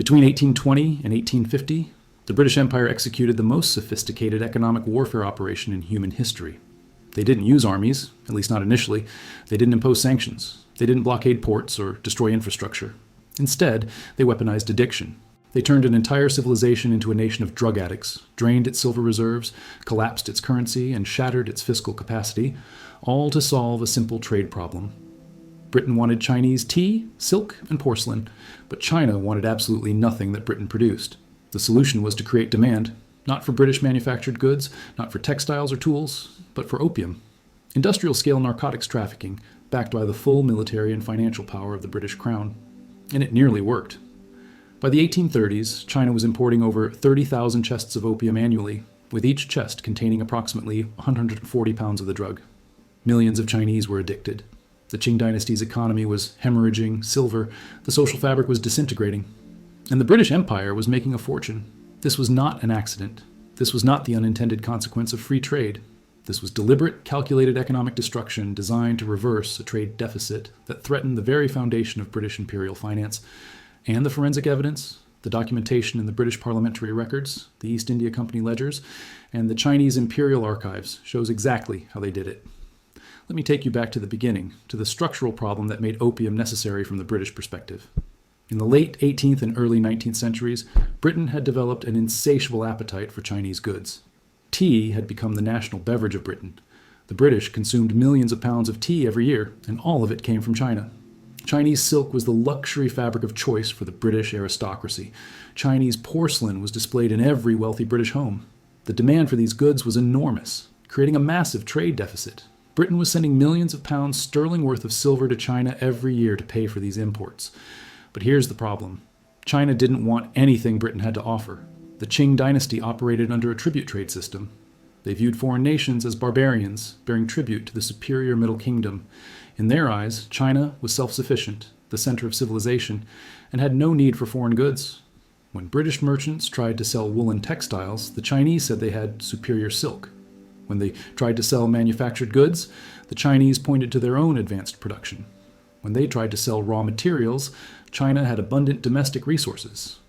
Between 1820 and 1850, the British Empire executed the most sophisticated economic warfare operation in human history. They didn't use armies, at least not initially. They didn't impose sanctions. They didn't blockade ports or destroy infrastructure. Instead, they weaponized addiction. They turned an entire civilization into a nation of drug addicts, drained its silver reserves, collapsed its currency, and shattered its fiscal capacity, all to solve a simple trade problem. Britain wanted Chinese tea, silk, and porcelain, but China wanted absolutely nothing that Britain produced. The solution was to create demand, not for British manufactured goods, not for textiles or tools, but for opium. Industrial-scale narcotics trafficking, backed by the full military and financial power of the British Crown. And it nearly worked. By the 1830s, China was importing over 30,000 chests of opium annually, with each chest containing approximately 140 pounds of the drug. Millions of Chinese were addicted. The Qing Dynasty's economy was hemorrhaging silver, the social fabric was disintegrating, and the British Empire was making a fortune. This was not an accident. This was not the unintended consequence of free trade. This was deliberate, calculated economic destruction designed to reverse a trade deficit that threatened the very foundation of British imperial finance. And the forensic evidence, the documentation in the British parliamentary records, the East India Company ledgers, and the Chinese imperial archives shows exactly how they did it. Let me take you back to the beginning, to the structural problem that made opium necessary from the British perspective. In the late 18th and early 19th centuries, Britain had developed an insatiable appetite for Chinese goods. Tea had become the national beverage of Britain. The British consumed millions of pounds of tea every year, and all of it came from China. Chinese silk was the luxury fabric of choice for the British aristocracy. Chinese porcelain was displayed in every wealthy British home. The demand for these goods was enormous, creating a massive trade deficit. Britain was sending millions of pounds sterling worth of silver to China every year to pay for these imports. But here's the problem. China didn't want anything Britain had to offer. The Qing Dynasty operated under a tribute trade system. They viewed foreign nations as barbarians, bearing tribute to the superior Middle Kingdom. In their eyes, China was self-sufficient, the center of civilization, and had no need for foreign goods. When British merchants tried to sell woolen textiles, the Chinese said they had superior silk. When they tried to sell manufactured goods, the Chinese pointed to their own advanced production. When they tried to sell raw materials, China had abundant domestic resources.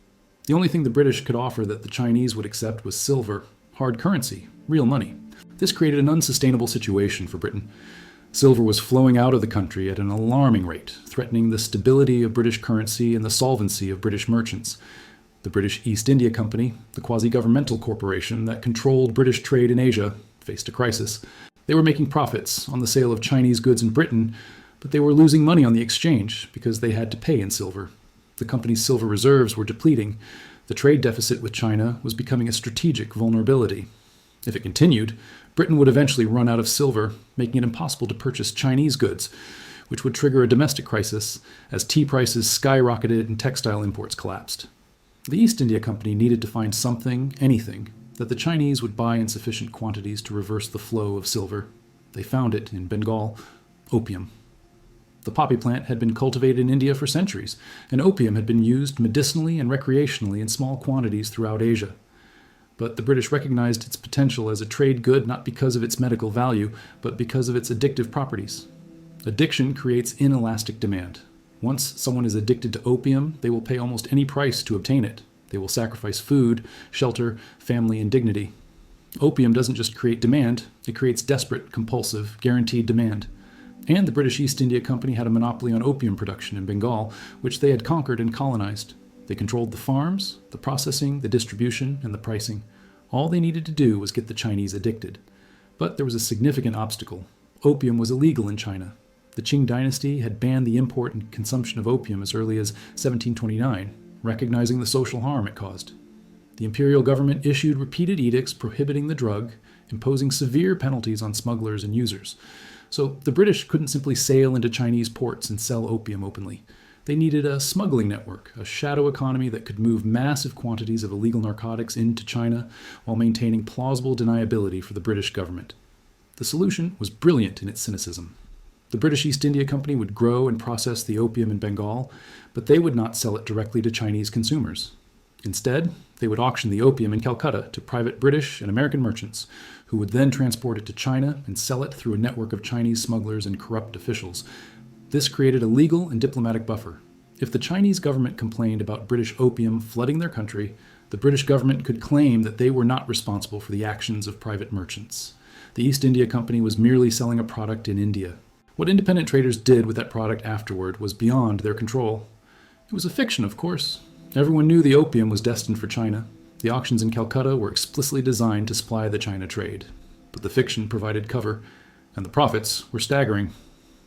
The only thing the British could offer that the Chinese would accept was silver, hard currency, real money. This created an unsustainable situation for Britain. Silver was flowing out of the country at an alarming rate, threatening the stability of British currency and the solvency of British merchants. The British East India Company, the quasi-governmental corporation that controlled British trade in Asia, faced a crisis. They were making profits on the sale of Chinese goods in Britain, but they were losing money on the exchange because they had to pay in silver. The company's silver reserves were depleting. The trade deficit with China was becoming a strategic vulnerability. If it continued, Britain would eventually run out of silver, making it impossible to purchase Chinese goods, which would trigger a domestic crisis as tea prices skyrocketed and textile imports collapsed. The East India Company needed to find something, anything, that the Chinese would buy in sufficient quantities to reverse the flow of silver. They found it in Bengal: opium. The poppy plant had been cultivated in India for centuries, and opium had been used medicinally and recreationally in small quantities throughout Asia. But the British recognized its potential as a trade good not because of its medical value, but because of its addictive properties. Addiction creates inelastic demand. Once someone is addicted to opium, they will pay almost any price to obtain it. They will sacrifice food, shelter, family, and dignity. Opium doesn't just create demand, it creates desperate, compulsive, guaranteed demand. And the British East India Company had a monopoly on opium production in Bengal, which they had conquered and colonized. They controlled the farms, the processing, the distribution, and the pricing. All they needed to do was get the Chinese addicted. But there was a significant obstacle. Opium was illegal in China. The Qing Dynasty had banned the import and consumption of opium as early as 1729, recognizing the social harm it caused. The imperial government issued repeated edicts prohibiting the drug, imposing severe penalties on smugglers and users. So the British couldn't simply sail into Chinese ports and sell opium openly. They needed a smuggling network, a shadow economy that could move massive quantities of illegal narcotics into China while maintaining plausible deniability for the British government. The solution was brilliant in its cynicism. The British East India Company would grow and process the opium in Bengal, but they would not sell it directly to Chinese consumers. Instead, they would auction the opium in Calcutta to private British and American merchants, who would then transport it to China and sell it through a network of Chinese smugglers and corrupt officials. This created a legal and diplomatic buffer. If the Chinese government complained about British opium flooding their country, the British government could claim that they were not responsible for the actions of private merchants. The East India Company was merely selling a product in India. What independent traders did with that product afterward was beyond their control. It was a fiction, of course. Everyone knew the opium was destined for China. The auctions in Calcutta were explicitly designed to supply the China trade. But the fiction provided cover, and the profits were staggering.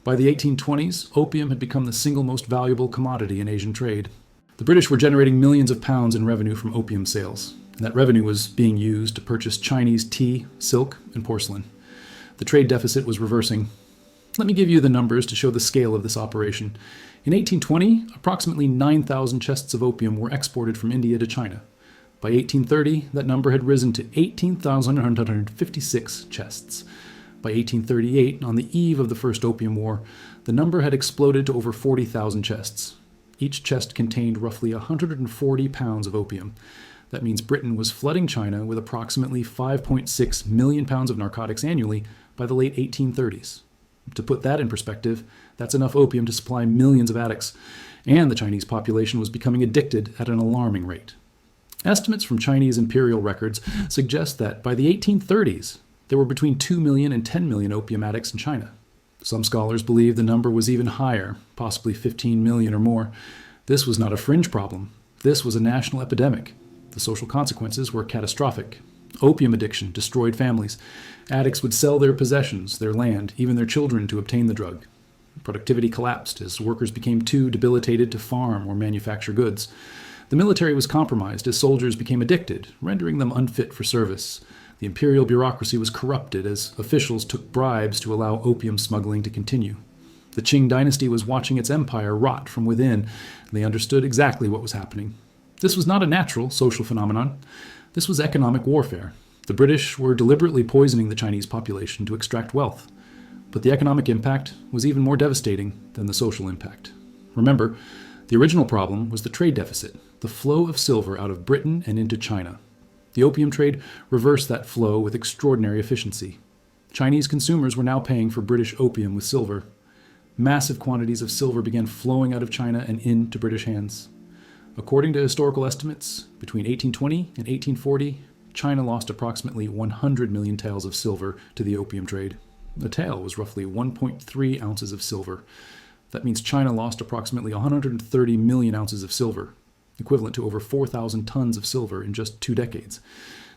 By the 1820s, opium had become the single most valuable commodity in Asian trade. The British were generating millions of pounds in revenue from opium sales, and that revenue was being used to purchase Chinese tea, silk, and porcelain. The trade deficit was reversing. Let me give you the numbers to show the scale of this operation. In 1820, approximately 9,000 chests of opium were exported from India to China. By 1830, that number had risen to 18,156 chests. By 1838, on the eve of the First Opium War, the number had exploded to over 40,000 chests. Each chest contained roughly 140 pounds of opium. That means Britain was flooding China with approximately 5.6 million pounds of narcotics annually by the late 1830s. To put that in perspective, that's enough opium to supply millions of addicts, and the Chinese population was becoming addicted at an alarming rate. Estimates from Chinese imperial records suggest that by the 1830s, there were between 2 million and 10 million opium addicts in China. Some scholars believe the number was even higher, possibly 15 million or more. This was not a fringe problem. This was a national epidemic. The social consequences were catastrophic. Opium addiction destroyed families. Addicts would sell their possessions, their land, even their children to obtain the drug. Productivity collapsed as workers became too debilitated to farm or manufacture goods. The military was compromised as soldiers became addicted, rendering them unfit for service. The imperial bureaucracy was corrupted as officials took bribes to allow opium smuggling to continue. The Qing Dynasty was watching its empire rot from within, and they understood exactly what was happening. This was not a natural social phenomenon. This was economic warfare. The British were deliberately poisoning the Chinese population to extract wealth. But the economic impact was even more devastating than the social impact. Remember, the original problem was the trade deficit, the flow of silver out of Britain and into China. The opium trade reversed that flow with extraordinary efficiency. Chinese consumers were now paying for British opium with silver. Massive quantities of silver began flowing out of China and into British hands. According to historical estimates, between 1820 and 1840, China lost approximately 100 million taels of silver to the opium trade. A tael was roughly 1.3 ounces of silver. That means China lost approximately 130 million ounces of silver, equivalent to over 4,000 tons of silver in just 2 decades.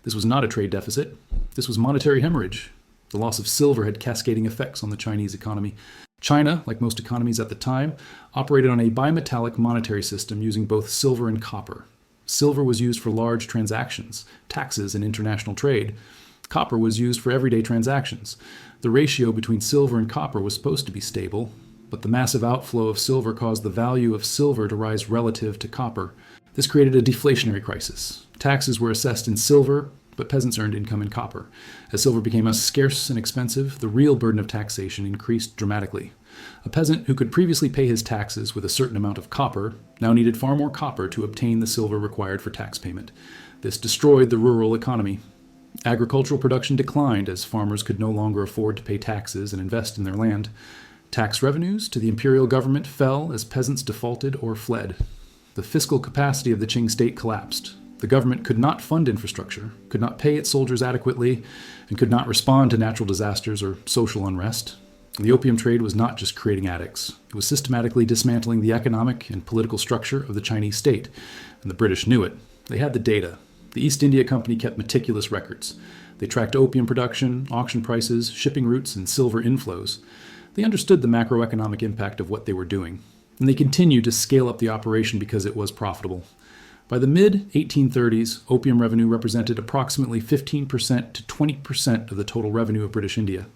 This was not a trade deficit. This was monetary hemorrhage. The loss of silver had cascading effects on the Chinese economy. China, like most economies at the time, operated on a bimetallic monetary system using both silver and copper. Silver was used for large transactions, taxes, and international trade. Copper was used for everyday transactions. The ratio between silver and copper was supposed to be stable, but the massive outflow of silver caused the value of silver to rise relative to copper. This created a deflationary crisis. Taxes were assessed in silver, but peasants earned income in copper. As silver became scarce and expensive, the real burden of taxation increased dramatically. A peasant who could previously pay his taxes with a certain amount of copper now needed far more copper to obtain the silver required for tax payment. This destroyed the rural economy. Agricultural production declined as farmers could no longer afford to pay taxes and invest in their land. Tax revenues to the imperial government fell as peasants defaulted or fled. The fiscal capacity of the Qing state collapsed. The government could not fund infrastructure, could not pay its soldiers adequately, and could not respond to natural disasters or social unrest. The opium trade was not just creating addicts. It was systematically dismantling the economic and political structure of the Chinese state, and the British knew it. They had the data. The East India Company kept meticulous records. They tracked opium production, auction prices, shipping routes, and silver inflows. They understood the macroeconomic impact of what they were doing, and they continued to scale up the operation because it was profitable. By the mid-1830s, opium revenue represented approximately 15% to 20% of the total revenue of British India.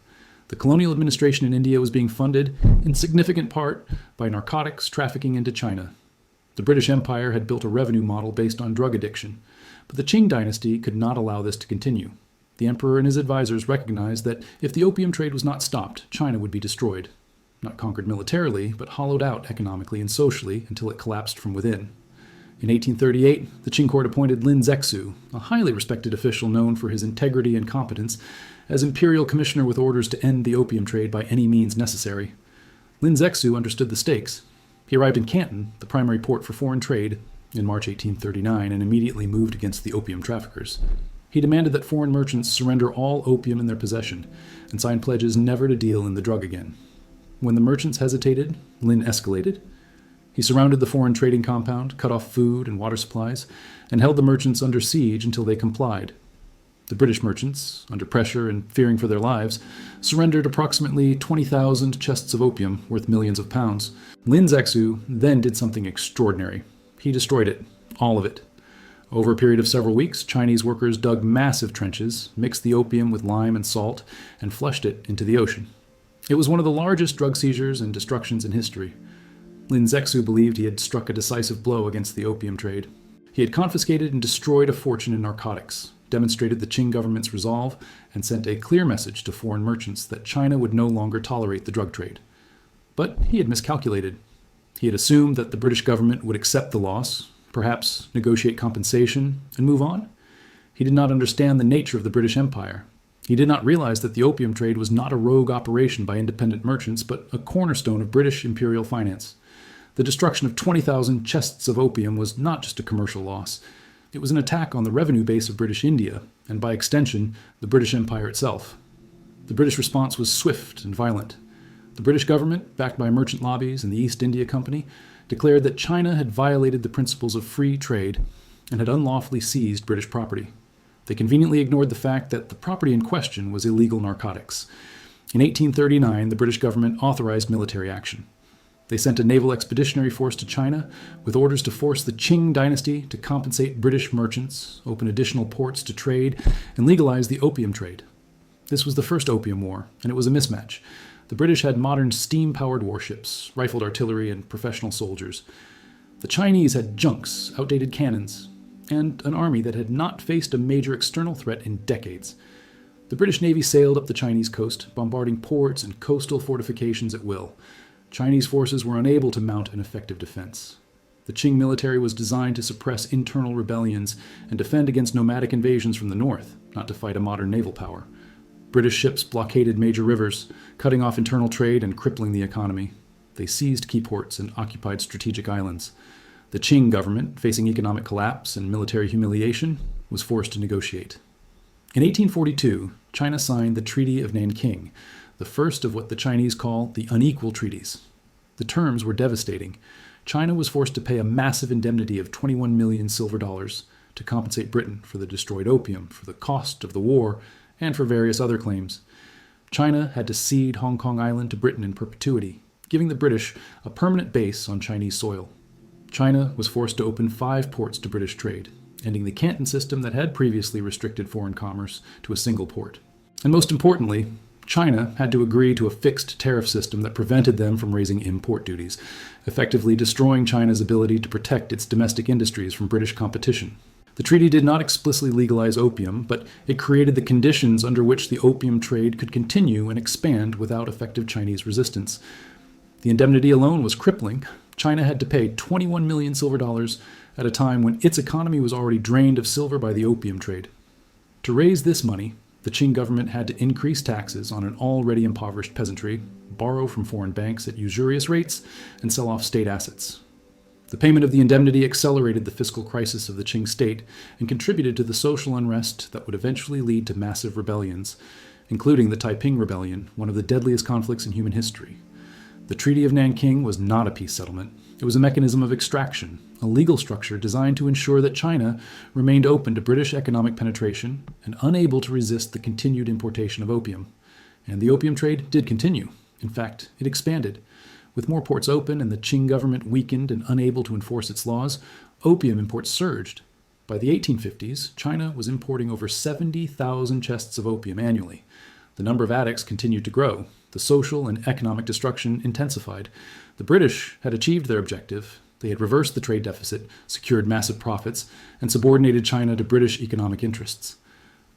The colonial administration in India was being funded, in significant part, by narcotics trafficking into China. The British Empire had built a revenue model based on drug addiction, but the Qing Dynasty could not allow this to continue. The emperor and his advisors recognized that if the opium trade was not stopped, China would be destroyed. Not conquered militarily, but hollowed out economically and socially until it collapsed from within. In 1838, the Qing court appointed Lin Zexu, a highly respected official known for his integrity and competence, as imperial commissioner with orders to end the opium trade by any means necessary. Lin Zexu understood the stakes. He arrived in Canton, the primary port for foreign trade, in March 1839 and immediately moved against the opium traffickers. He demanded that foreign merchants surrender all opium in their possession and sign pledges never to deal in the drug again. When the merchants hesitated, Lin escalated. He surrounded the foreign trading compound, cut off food and water supplies, and held the merchants under siege until they complied. The British merchants, under pressure and fearing for their lives, surrendered approximately 20,000 chests of opium worth millions of pounds. Lin Zexu then did something extraordinary. He destroyed it, all of it. Over a period of several weeks, Chinese workers dug massive trenches, mixed the opium with lime and salt, and flushed it into the ocean. It was one of the largest drug seizures and destructions in history. Lin Zexu believed he had struck a decisive blow against the opium trade. He had confiscated and destroyed a fortune in narcotics, demonstrated the Qing government's resolve, and sent a clear message to foreign merchants that China would no longer tolerate the drug trade. But he had miscalculated. He had assumed that the British government would accept the loss, perhaps negotiate compensation, and move on. He did not understand the nature of the British Empire. He did not realize that the opium trade was not a rogue operation by independent merchants, but a cornerstone of British imperial finance. The destruction of 20,000 chests of opium was not just a commercial loss. It was an attack on the revenue base of British India, and by extension, the British Empire itself. The British response was swift and violent. The British government, backed by merchant lobbies and the East India Company, declared that China had violated the principles of free trade and had unlawfully seized British property. They conveniently ignored the fact that the property in question was illegal narcotics. In 1839, the British government authorized military action. They sent a naval expeditionary force to China with orders to force the Qing Dynasty to compensate British merchants, open additional ports to trade, and legalize the opium trade. This was the first Opium War, and it was a mismatch. The British had modern steam-powered warships, rifled artillery, and professional soldiers. The Chinese had junks, outdated cannons, and an army that had not faced a major external threat in decades. The British Navy sailed up the Chinese coast, bombarding ports and coastal fortifications at will. Chinese forces were unable to mount an effective defense. The Qing military was designed to suppress internal rebellions and defend against nomadic invasions from the north, not to fight a modern naval power. British ships blockaded major rivers, cutting off internal trade and crippling the economy. They seized key ports and occupied strategic islands. The Qing government, facing economic collapse and military humiliation, was forced to negotiate. In 1842, China signed the Treaty of Nanking, the first of what the Chinese call the unequal treaties. The terms were devastating. China was forced to pay a massive indemnity of 21 million silver dollars to compensate Britain for the destroyed opium, for the cost of the war, and for various other claims. China had to cede Hong Kong Island to Britain in perpetuity, giving the British a permanent base on Chinese soil. China was forced to open 5 ports to British trade, ending the Canton system that had previously restricted foreign commerce to a single port. And most importantly, China had to agree to a fixed tariff system that prevented them from raising import duties, effectively destroying China's ability to protect its domestic industries from British competition. The treaty did not explicitly legalize opium, but it created the conditions under which the opium trade could continue and expand without effective Chinese resistance. The indemnity alone was crippling. China had to pay 21 million silver dollars at a time when its economy was already drained of silver by the opium trade. To raise this money, the Qing government had to increase taxes on an already impoverished peasantry, borrow from foreign banks at usurious rates, and sell off state assets. The payment of the indemnity accelerated the fiscal crisis of the Qing state and contributed to the social unrest that would eventually lead to massive rebellions, including the Taiping Rebellion, one of the deadliest conflicts in human history. The Treaty of Nanking was not a peace settlement. It was a mechanism of extraction, a legal structure designed to ensure that China remained open to British economic penetration and unable to resist the continued importation of opium. And the opium trade did continue. In fact, it expanded. With more ports open and the Qing government weakened and unable to enforce its laws, opium imports surged. By the 1850s, China was importing over 70,000 chests of opium annually. The number of addicts continued to grow. The social and economic destruction intensified. The British had achieved their objective. They had reversed the trade deficit, secured massive profits, and subordinated China to British economic interests.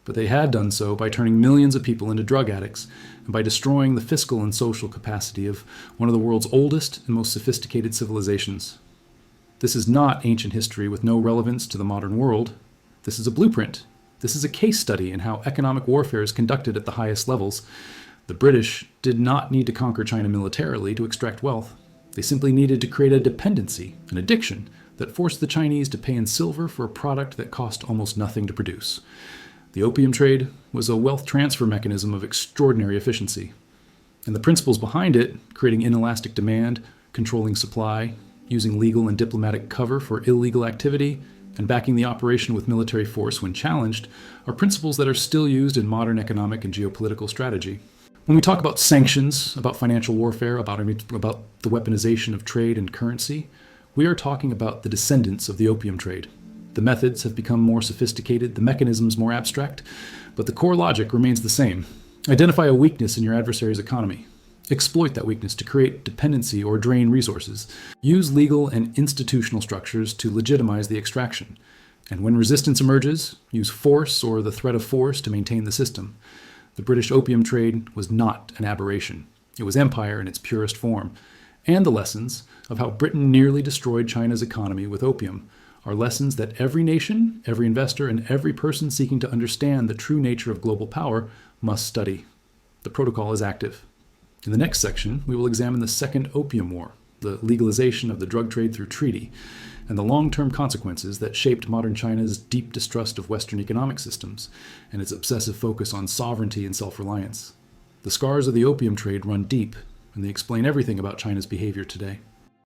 But they had done so by turning millions of people into drug addicts and by destroying the fiscal and social capacity of one of the world's oldest and most sophisticated civilizations. This is not ancient history with no relevance to the modern world. This is a blueprint. This is a case study in how economic warfare is conducted at the highest levels. The British did not need to conquer China militarily to extract wealth. They simply needed to create a dependency, an addiction, that forced the Chinese to pay in silver for a product that cost almost nothing to produce. The opium trade was a wealth transfer mechanism of extraordinary efficiency. And the principles behind it, creating inelastic demand, controlling supply, using legal and diplomatic cover for illegal activity, and backing the operation with military force when challenged, are principles that are still used in modern economic and geopolitical strategy. When we talk about sanctions, about financial warfare, about the weaponization of trade and currency, we are talking about the descendants of the opium trade. The methods have become more sophisticated, the mechanisms more abstract, but the core logic remains the same. Identify a weakness in your adversary's economy. Exploit that weakness to create dependency or drain resources. Use legal and institutional structures to legitimize the extraction. And when resistance emerges, use force or the threat of force to maintain the system. The British opium trade was not an aberration. It was empire in its purest form. And the lessons of how Britain nearly destroyed China's economy with opium are lessons that every nation, every investor, and every person seeking to understand the true nature of global power must study. The protocol is active. In the next section, we will examine the Second Opium War, the legalization of the drug trade through treaty, and the long-term consequences that shaped modern China's deep distrust of Western economic systems and its obsessive focus on sovereignty and self-reliance. The scars of the opium trade run deep, and they explain everything about China's behavior today.